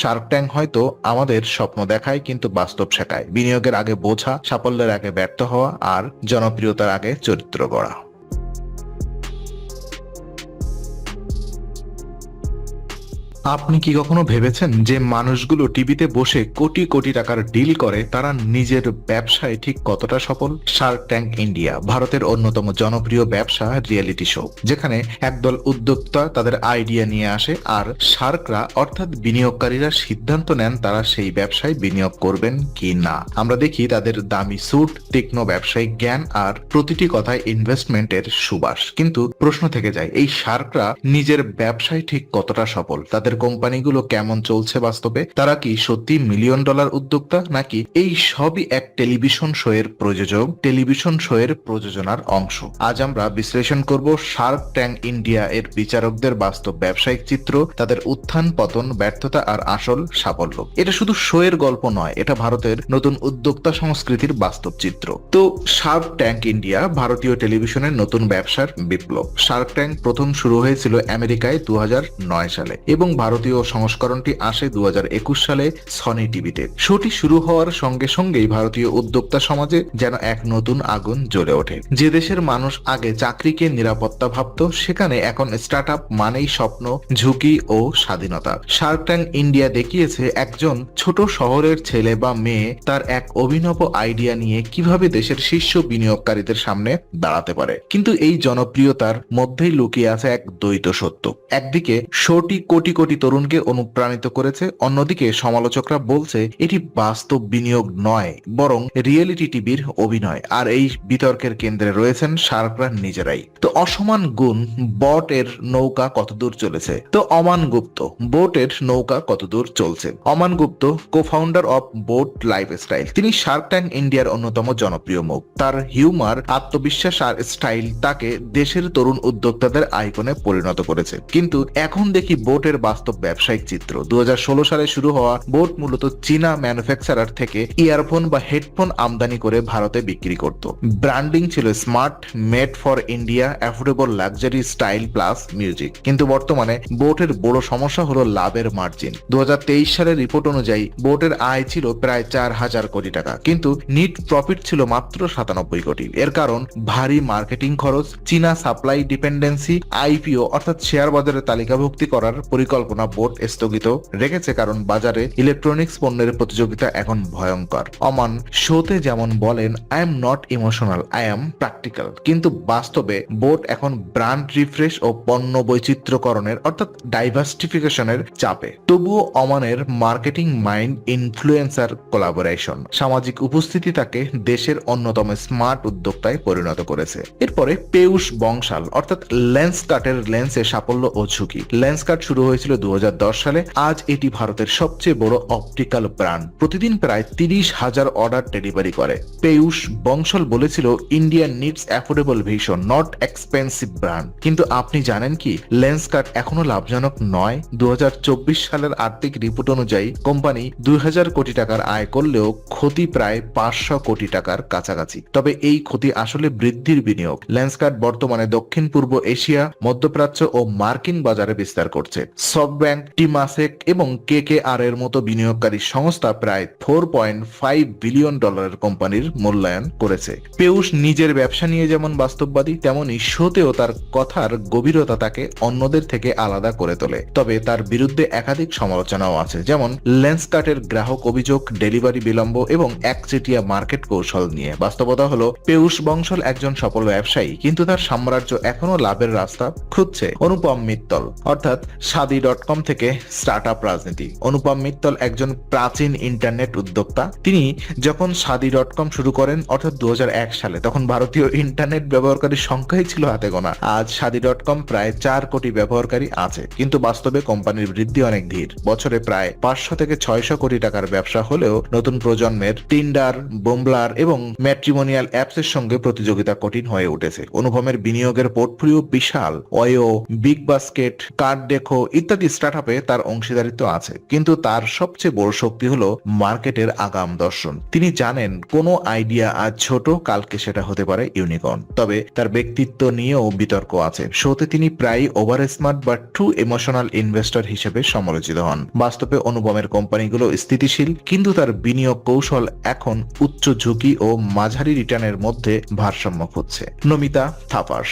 Shark tank হয়তো আমাদের স্বপ্ন দেখায় কিন্তু বাস্তব শেখায়, বিনিয়োগের আগে বোঝা, সাফল্যের আগে ব্যর্থ হওয়া আর জনপ্রিয়তার আগে চরিত্র গড়া। আপনি কি কখনো ভেবেছেন যে মানুষগুলো টিভিতে বসে কোটি কোটি টাকার ডিল করে তারা নিজের ব্যবসায় ঠিক কতটা সফল? শার্ক ট্যাঙ্ক ইন্ডিয়া ভারতের অন্যতম জনপ্রিয় ব্যবসা রিয়েলিটি শো, যেখানে একদল উদ্যোক্তা তাদের আইডিয়া নিয়ে আসে আর শার্করা অর্থাৎ বিনিয়োগকারীরা সিদ্ধান্ত নেন তারা সেই ব্যবসায় বিনিয়োগ করবেন কি না। আমরা দেখি তাদের দামি স্যুট, তীক্ষ্ণ ব্যবসায়িক জ্ঞান আর প্রতিটি কথায় ইনভেস্টমেন্টের সুবাস। কিন্তু প্রশ্ন থেকে যায়, এই শার্করা নিজের ব্যবসায় ঠিক কতটা সফল? তাদের কোম্পানিগুলো কেমন চলছে বাস্তবে? তারা কি সত্যি মিলিয়ন ডলার উদ্যোক্তা, নাকি এই সবই এক টেলিভিশন শো এর প্রযোজক, টেলিভিশন শো এর প্রযোজনার অংশ? আজ আমরা বিশ্লেষণ করব শার্ক ট্যাঙ্ক ইন্ডিয়া এর বিচারকদের বাস্তব ব্যবসায়িক চিত্র, তাদের উত্থান পতন, ব্যর্থতা আর আসল সাফল্য। এটা শুধু শো এর গল্প নয়, এটা ভারতের নতুন উদ্যোক্তা সংস্কৃতির বাস্তব চিত্র। তো শার্ক ট্যাঙ্ক ইন্ডিয়া ভারতীয় টেলিভিশনের নতুন ব্যবসার বিপ্লব। শার্ক ট্যাঙ্ক প্রথম শুরু হয়েছিল আমেরিকায় 2009 সালে এবং ভারতীয় সংস্করণটি আসে 2021 সালে সনি টিভিতে। শোটি শুরু হওয়ার সঙ্গে সঙ্গেই ভারতীয় উদ্যোক্তা সমাজে যেন এক নতুন আগুন জ্বলে ওঠে। যে দেশের মানুষ আগে চাকরিকে নিরাপত্তা ভাবত, সেখানে এখন স্টার্টআপ মানেই স্বপ্ন, ঝুঁকি ও স্বাধীনতা। শার্ক ট্যাঙ্ক ইন্ডিয়া দেখিয়েছে একজন ছোট শহরের ছেলে বা মেয়ে তার এক অভিনব আইডিয়া নিয়ে কিভাবে দেশের শীর্ষ বিনিয়োগকারীদের সামনে দাঁড়াতে পারে। কিন্তু এই জনপ্রিয়তার মধ্যেই লুকিয়ে আছে এক দ্বৈত সত্য। একদিকে শোটি কোটি কোটি তরুণকে অনুপ্রাণিত করেছে, অন্যদিকে সমালোচকরা বলছে এটি বাস্তব বিনিয়োগ নয়, বরং রিয়েলিটি টিভির অভিনয়। আর এই বিতর্কের কেন্দ্রে রয়েছেন শার্করা নিজেরাই। তো অসমান গুণ, বট এর নৌকা কতদূর চলেছে? তো অমান গুপ্ত, বোট এর নৌকা কতদূর চলছে? অমান গুপ্ত, কো-ফাউন্ডার অফ বোট লাইফস্টাইল, তিনি শার্ক ট্যাঙ্ক ইন্ডিয়ার অন্যতম জনপ্রিয় মুখ। তার হিউমার, আত্মবিশ্বাস আর স্টাইল তাকে দেশের তরুণ উদ্যোক্তাদের আইকনে পরিণত করেছে। কিন্তু এখন দেখি বোটের বাস্তব ব্যবসায়িক চিত্র। 2016 সালে শুরু হওয়া বোট মূলত চীনা ম্যানুফ্যাকচারার থেকে ইয়ারফোন বা হেডফোন আমদানি করে ভারতে বিক্রি করত। ব্র্যান্ডিং ছিল smart, made for India, affordable luxury style plus music. কিন্তু বর্তমানে বোটের বড় সমস্যা হলো লাভের মার্জিন। 2023 সালের রিপোর্ট অনুযায়ী বোটের আয় ছিল প্রায় 4,000 কোটি টাকা, কিন্তু নিট প্রফিট ছিল মাত্র 97 কোটি। এর কারণ ভারী মার্কেটিং খরচ, চীনা সাপ্লাই ডিপেন্ডেন্সি, আইপিও অর্থাৎ শেয়ার বাজারে তালিকাভুক্তি করার পরিকল্পনা বোট স্থগিত রেখেছে, কারণ বাজারে ইলেকট্রনিক্স পণ্যের প্রতিযোগিতা এখন ভয়ঙ্কর। অমান শোতে যেমন বলেন, I am not emotional, I am practical. কিন্তু বাস্তবে বোট এখন ব্র্যান্ড রিফ্রেশ ও পণ্য বৈচিত্র্যকরণের অর্থাৎ ডাইভার্সিফিকেশনের চাপে। তবুও অমানের মার্কেটিং মাইন্ড, ইনফ্লুয়েন্সার, কোলাবোরেশন, সামাজিক উপস্থিতি তাকে দেশের অন্যতম স্মার্ট উদ্যোক্তায় পরিণত করেছে। এরপরে পেয়ুষ বংশাল অর্থাৎ লেন্সকার্টের লেন্সে সাফল্য ও ঝুঁকি। লেন্সকার্ট শুরু হয়েছিল 2010 সালে। আজ এটি ভারতের সবচেয়ে বড় অপটিক্যাল ব্র্যান্ড, প্রতিদিন প্রায় 30,000 অর্ডার ডেলিভারি করে। পেয়ুষ বংশাল বলেছিল, India needs affordable vision, not expensive brand. কিন্তু আপনি জানেন কি, লেন্সকার্ট এখনো লাভজনক নয়। 2024 সালের আর্থিক রিপোর্ট অনুযায়ী কোম্পানি 2,000 কোটি টাকার আয় করলেও ক্ষতি প্রায় 500 কোটি টাকার কাছাকাছি। তবে এই ক্ষতি আসলে বৃদ্ধির বিনিয়োগ। লেন্সকার্ট বর্তমানে দক্ষিণ পূর্ব এশিয়া, মধ্যপ্রাচ্য ও মার্কিন বাজারে বিস্তার করছে। সফটব্যাংক, টিমাসেক এবং কেকেআর এর মতো বিনিয়োগকারী সংস্থা প্রায় 4.5 বিলিয়ন ডলারের কোম্পানির মূল্যায়ন করেছে। পেয়ুষ নিজের ব্যবসা নিয়ে যেমন বাস্তববাদী, তেমনি শোতেও তার কথার গভীরতা তাকে অন্যদের থেকে আলাদা করে তোলে। তবে তার বিরুদ্ধে একাধিক সমালোচনাও আছে, যেমন লেন্সকার্টের গ্রাহক অভিযোগ, ডেলিভারি বিলম্ব এবং একচেটিয়া মার্কেট কৌশল নিয়ে। বাস্তবতা হলো পেয়ুষ বংশাল একজন সফল ব্যবসায়ী, কিন্তু তার সাম্রাজ্য এখনো লাভের রাস্তা খুঁজছে। অনুপম মিত্তল অর্থাৎ শাদি.com থেকে স্টার্টআপ রাজনীতি। অনুপম মিত্তল একজন প্রাচীন ইন্টারনেট উদ্যোক্তা। তিনি যখন শাদি.com শুরু করেন অর্থাৎ 2001 সালে, তখন ভারতীয় ইন্টারনেট ব্যবহারকারীর সংখ্যাই ছিল হাতে গোনা। আজ শাদি.com প্রায় 4 কোটি ব্যবহারকারী আছে, কিন্তু বাস্তবে কোম্পানির বৃদ্ধি অনেক ধীর। বছরে প্রায় 500 থেকে 600 কোটি টাকার ব্যবসা হলেও নতুন প্রজন্মের টিন্ডার, বুম্বলার এবং ম্যাট্রিমোনিয়াল অ্যাপস এর সঙ্গে প্রতিযোগিতা কঠিন হয়ে উঠেছে। অনুপমের বিনিয়োগের পোর্টফোলিও বিশাল। ওয়ো, বিগ বাস্কেট, কার্ড ডেকো ইত্যাদি প্রতিটি স্টার্টআপে তার অংশীদারিত্ব আছে, কিন্তু তার সবচেয়ে বড় শক্তি হলো মার্কেটের আগাম দর্শন। তিনি জানেন কোনো আইডিয়া আজ ছোট, কালকে সেটা হতে পারে ইউনিকর্ন। তবে তার ব্যক্তিত্ব নিয়েও বিতর্ক আছে। শোতে তিনি প্রায় ওভার স্মার্ট বা টু ইমোশনাল ইনভেস্টর হিসেবে সমালোচিত হন। বাস্তবে অনুপমের কোম্পানিগুলো স্থিতিশীল, কিন্তু তার বিনিয়োগ কৌশল এখন উচ্চ ঝুঁকি ও মাঝারি রিটার্নের মধ্যে ভারসাম্য খুঁজছে। নমিতা থাপার,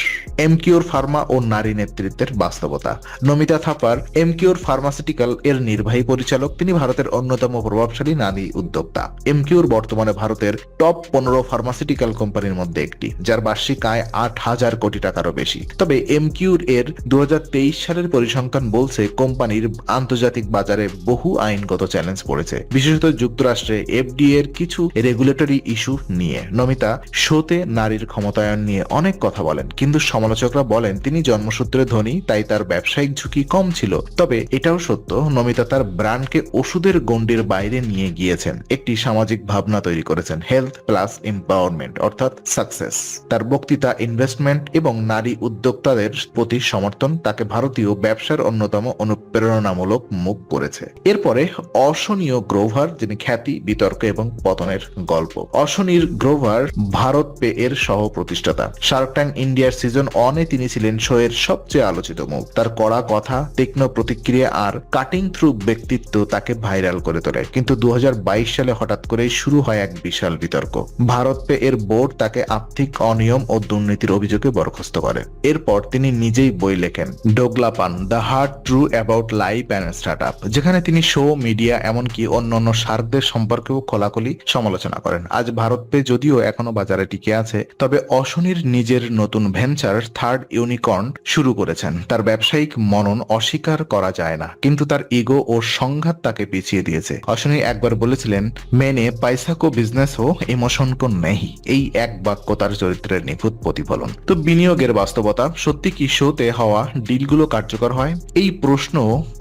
এমকিউর ফার্মা ও নারী নেতৃত্বের বাস্তবতা। নমিতা থাপার এমকিউর ফার্মাসিউটিক্যাল এর নির্বাহী পরিচালক। তিনি ভারতের অন্যতম প্রভাবশালী নারী উদ্যোক্তা। এমকিউর বর্তমানে ভারতের টপ 15 ফার্মাসিউটিক্যাল কোম্পানির মধ্যে একটি, যার বার্ষিক আয় 8,000 কোটি টাকারও বেশি। তবে এমকিউর এর 2023 সালের পরিসংখ্যান বলছে কোম্পানির আন্তর্জাতিক বাজারে বহু আইনগত চ্যালেঞ্জ পড়েছে, বিশেষত যুক্তরাষ্ট্রে এফডিএ এর কিছু রেগুলেটরি ইস্যু নিয়ে। নমিতা শোতে নারীর ক্ষমতায়ন নিয়ে অনেক কথা বলেন, কিন্তু সমালোচকরা বলেন তিনি জন্মসূত্রে ধনী, তাই তার ব্যবসায়িক ঝুঁকি কম ছিল। তবে এটাও সত্য, নমিতা তার ব্র্যান্ডকে ওষুধের গণ্ডির বাইরে নিয়ে গিয়েছেন, একটি সামাজিক ভাবনা তৈরি করেছেন, হেলথ প্লাস এম্পাওয়ারমেন্ট অর্থাৎ সাকসেস। তার বক্তৃতা, ইনভেস্টমেন্ট এবং নারী উদ্যোক্তাদের প্রতি সমর্থন তাকে ভারতীয় ব্যবসার অন্যতম অনুপ্রেরণামূলক মুখ করেছে। এরপরে অশনীয় গ্রোভার, যিনি খ্যাতি, বিতর্ক এবং পতনের গল্প। অশনীর গ্রোভার ভারত পে এর সহ প্রতিষ্ঠাতা। শার্ক ট্যাঙ্ক ইন্ডিয়ার সিজন 1 এ তিনি ছিলেন শো এর সবচেয়ে আলোচিত মুখ। তার কড়া কথা, তীক্ষ্ণ প্রতিক্রিয়া আর কাটিং থ্রু ব্যক্তিত্ব তাকে ভাইরাল করে তোলে। কিন্তু 2022 সালে হঠাৎ করেই শুরু হয় এক বিশাল বিতর্ক। ভারত পে এর বোর্ড তাকে আর্থিক অনিয়ম ও দুর্নীতির অভিযোগে বরখাস্ত করে। এরপর তিনি নিজেই বই লেখেন, Doglapan, the hard truth about life and startup, যেখানে তিনি শো, মিডিয়া, এমনকি অন্যান্য শার্কদের সম্পর্কেও খোলাখুলি সমালোচনা করেন। আজ ভারত পে যদিও এখনো বাজারে টিকে আছে, তবে অশনীর নিজের নতুন ভেঞ্চার থার্ড ইউনিকর্ন শুরু করেছেন। তার ব্যবসায়িক মনন অস্বীকার করা যায় না, কিন্তু তার ইগো ও সংঘাত তাকে পিছিয়ে দিয়েছে। অশনী একবার বলেছিলেন, মেনে পয়সা কো বিজনেস হো, ইমোশন কো নেহি। এই এক বাক্য তার চরিত্রের নিখুঁত প্রতিফলন। তো বিনিয়োগের বাস্তবতা, সত্যি কি শোতে হওয়া ডিলগুলো কার্যকর হয়? এই প্রশ্ন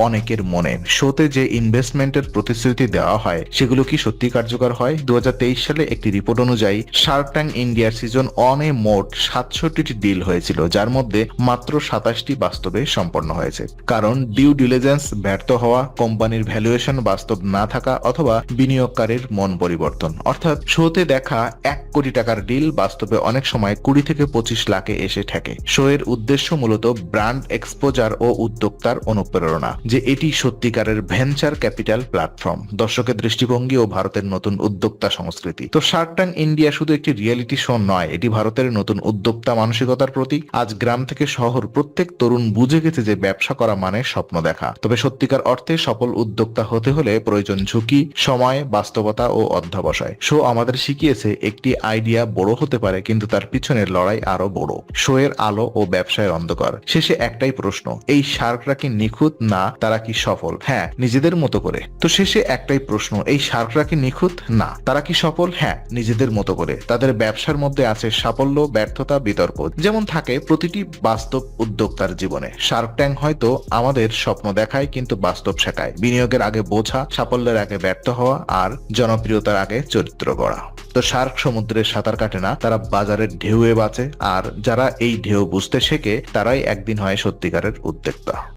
অনেকের মনে। শোতে যে ইনভেস্টমেন্টের প্রতিশ্রুতি দেওয়া হয় সেগুলো কি সত্যি কার্যকর হয়? 2023 সালে একটি রিপোর্ট অনুযায়ী শার্ক ট্যাঙ্ক ইন্ডিয়ার সিজন 1 এ মোট 67টি ডিল হয়েছিল, যার মধ্যে মাত্র 27টি বাস্তবে সম্পন্ন হয়েছে। কারণ ডিউ ডিলিজেন্স ব্যর্থ হওয়া, কোম্পানির ভ্যালুয়েশন বাস্তব না থাকা, অথবা বিনিয়োগকারীর মন পরিবর্তন। অর্থাৎ শোতে দেখা 1 কোটি টাকার ডিল বাস্তবে অনেক সময় 20 থেকে 25 লাখে এসে ঠেকে। শো এর উদ্দেশ্য মূলত ব্র্যান্ড এক্সপোজার ও উদ্যোক্তার অনুপ্রেরণা, যে এটি সত্যিকারের ভেঞ্চার ক্যাপিটাল প্ল্যাটফর্ম, দর্শকের দৃষ্টিভঙ্গি ও ভারতের নতুন উদ্যোক্তা সংস্কৃতি। তো শার্ক ট্যাঙ্ক ইন্ডিয়া শুধু একটি রিয়েলিটি শো নয়, এটি ভারতের নতুন উদ্যোক্তা মানসিকতার প্রতীক। আজ গ্রাম থেকে শহর প্রত্যেক তরুণ বুঝে গেছে যে ব্যবসা করা মানে স্বপ্ন দেখা। তবে সত্যিকার অর্থে সফল উদ্যোক্তা হতে হলে প্রয়োজন ঝুঁকি, সময়, বাস্তবতা ও অধ্যবসায়। শো আমাদের শিখিয়েছে একটি আইডিয়া বড় হতে পারে, কিন্তু তার পিছনের লড়াই আরো বড়। শো এর আলো ও ব্যবসায়ের অন্ধকার। শেষে একটাই প্রশ্ন, এই শার্করা কি নিখুঁত, না তারা কি সফল? হ্যাঁ, নিজেদের মতো করে। তো শেষে একটাই প্রশ্ন, এই শার্করা কি নিখুঁত, না তারা কি সফল? হ্যাঁ, নিজেদের মতো করে। তাদের ব্যবসার মধ্যে আছে সাফল্য, ব্যর্থতা, বিতর্ক, যেমন থাকে প্রতিটি বাস্তব উদ্যোক্তার জীবনে। শার্ক ট্যাঙ্ক হয়তো আমাদের স্বপ্ন দেখায়, কিন্তু বাস্তব শেখায়। বিনিয়োগের আগে বোঝা, সাফল্যের আগে ব্যর্থ হওয়া, আর জনপ্রিয়তার আগে চরিত্র গড়া। তো শার্ক সমুদ্রের সাঁতার কাটে না, তারা বাজারের ঢেউয়ে বাঁচে। আর যারা এই ঢেউ বুঝতে শেখে তারাই একদিন হয় সত্যিকারের উদ্যোক্তা।